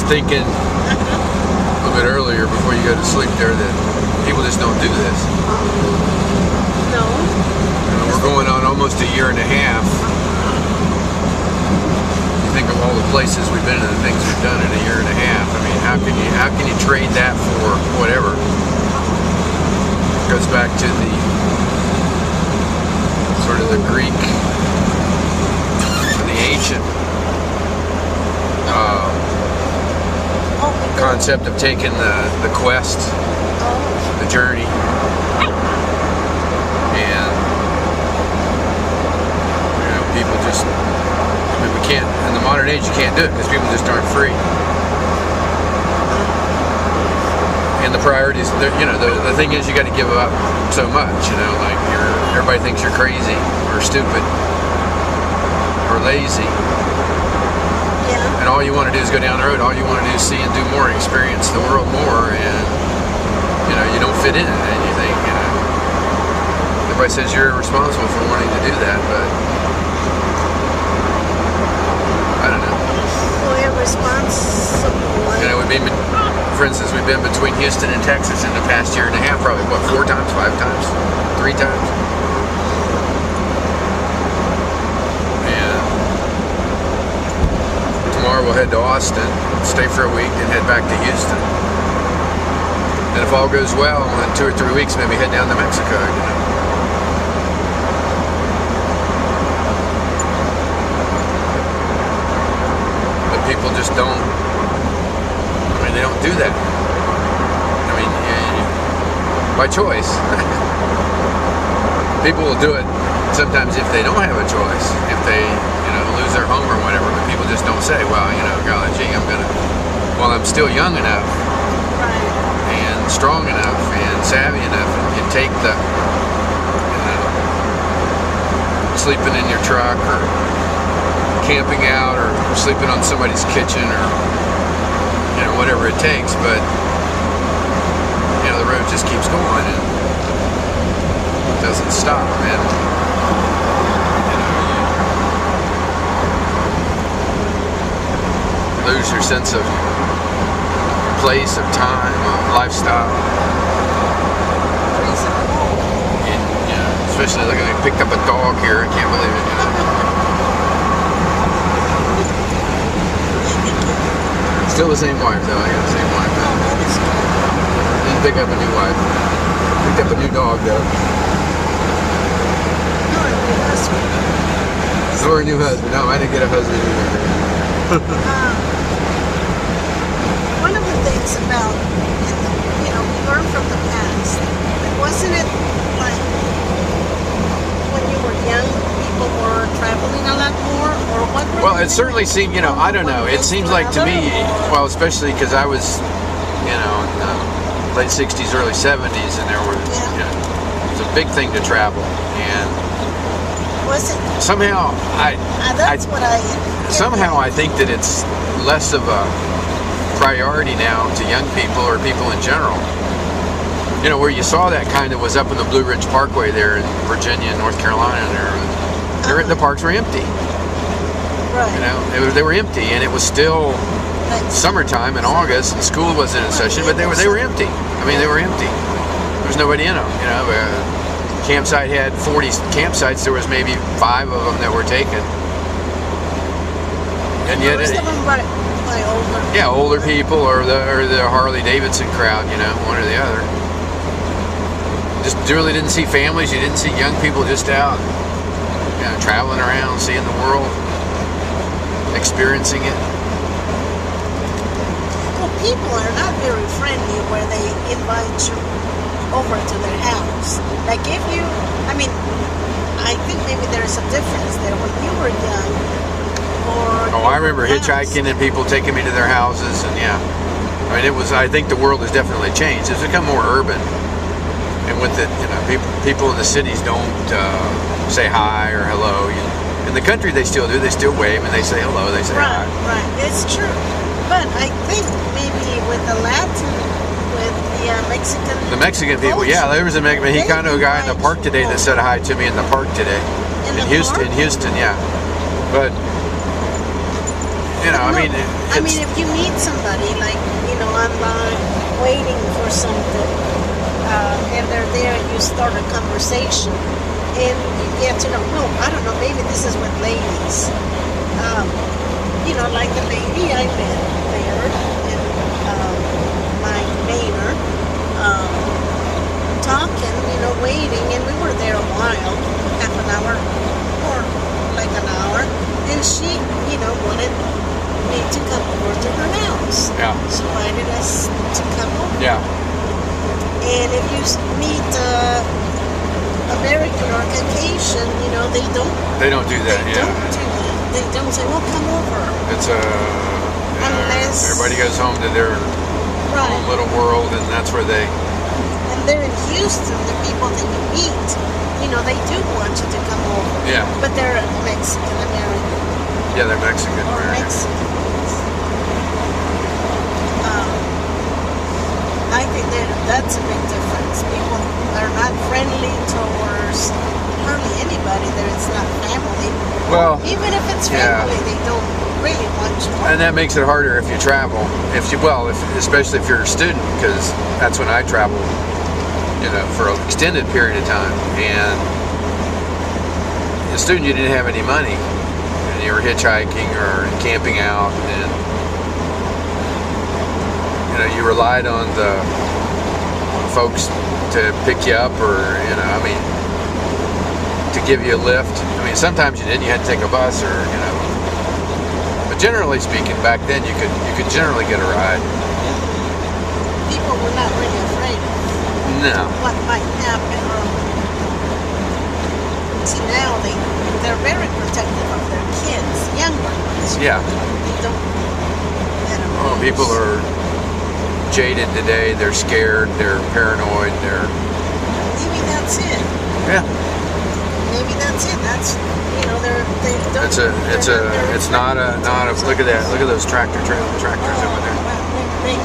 thinking a little bit earlier before you go to sleep there that people just don't do this. No. We're going on almost a year and a half. You think of all the places we've been and the things we've done in a year and a half. I mean, how can you trade that for whatever? It goes back to the sort of the Greek, the ancient concept of taking the quest, the journey, and people just, I mean, we can't, in the modern age you can't do it because people just aren't free. And the priorities, the thing is you got to give up so much, like everybody thinks you're crazy or stupid or lazy. Yeah. And all you want to do is go down the road. All you want to do is see and do more, experience the world more, and you don't fit in anything. Everybody says you're responsible for wanting to do that, but I don't know. Well, you're responsible. For instance, we've been between Houston and Texas in the past year and a half, probably, what, 4 times, 5 times, 3 times? And tomorrow we'll head to Austin, stay for a week, and head back to Houston. And if all goes well, in 2 or 3 weeks, maybe head down to Mexico, But people just don't. They don't do that. I mean, by choice. People will do it sometimes if they don't have a choice, if they, lose their home or whatever. But people just don't say, well, golly gee, I'm still young enough, and strong enough, and savvy enough, and can take the, sleeping in your truck, or camping out, or sleeping on somebody's kitchen, or whatever it takes, but the road just keeps going and it doesn't stop, man. You lose your sense of place, of time, of lifestyle. And especially like I picked up a dog here, I can't believe it, Still the same wife, though. I got the same wife. Didn't pick up a new wife. Picked up a new dog, though. Or a new husband. No, I didn't get a husband either. One of the things about, we learn from the past. Wasn't it like when you were young, people were traveling a lot more, or what? Well, it certainly seemed, I don't know. It seems like to me, well, especially because I was, in the late 60s, early 70s, and there were, it was a big thing to travel, and was it? Somehow I think that it's less of a priority now to young people or people in general. Where you saw that kind of was up in the Blue Ridge Parkway there in Virginia and North Carolina, and the parks were empty. Right. They were empty, and it was still summertime in August, and school wasn't in session, but they were empty. I mean, they were empty. There was nobody in them. Campsite had 40 campsites. There was maybe 5 of them that were taken. And yet, older people or the Harley Davidson crowd, one or the other. Just really didn't see families. You didn't see young people just out, traveling around, seeing the world, experiencing it. Well, people are not very friendly where they invite you over to their house. Like if you, I think maybe there's a difference there when you were young. I remember hitchhiking and people taking me to their houses, and I think the world has definitely changed. It's become more urban. And with it, people in the cities don't say hi or hello. In the country, they still do. They still wave and they say hello. They say hi. Right. It's true. But I think maybe with the Mexican. The Mexican people, culture, there was a Mexicano guy in the park today that said hi to me in the park today. In Houston, yeah. But you know, I mean, I mean, if you meet somebody, like, you know, online, waiting for something, and they're there and you start a conversation, and you get to know, no, I don't know, maybe this is with ladies. You know, like the lady I met there in my manor, talking, you know, waiting, and we were there a while, half an hour or like an hour, and she, you know, wanted me to come over to her house. Yeah. She invited us to come over. Yeah. And if you meet American or Caucasian, you know, they don't do that. They don't do that. They don't say, well, come over. It's Unless everybody goes home to their own little world, and that's where they. And they're in Houston, the people that you meet, you know, they do want you to come over. Yeah. But they're Mexican American. Yeah, they're Mexican Or American. Mexicans. I think that's a big difference. People are not friendly towards hardly anybody that it's not family. Well, even if it's family, they don't really want you. And that makes it harder if you travel. Especially if you're a student, because that's when I traveled, you know, for an extended period of time. And as a student, you didn't have any money, and you were hitchhiking or camping out, and you know, you relied on the folks to pick you up, or you know, I mean, to give you a lift. I mean, sometimes you didn't. You had to take a bus, or you know. But generally speaking, back then you could generally get a ride. People were not really afraid of what might happen. Or see, now they're very protective of their kids, younger ones. Yeah. They don't. Well, people are jaded today. They're scared. They're paranoid. Maybe that's it. Yeah. Maybe that's it. That's, you know, they don't. It's not a look at that. Look at those tractors over there. They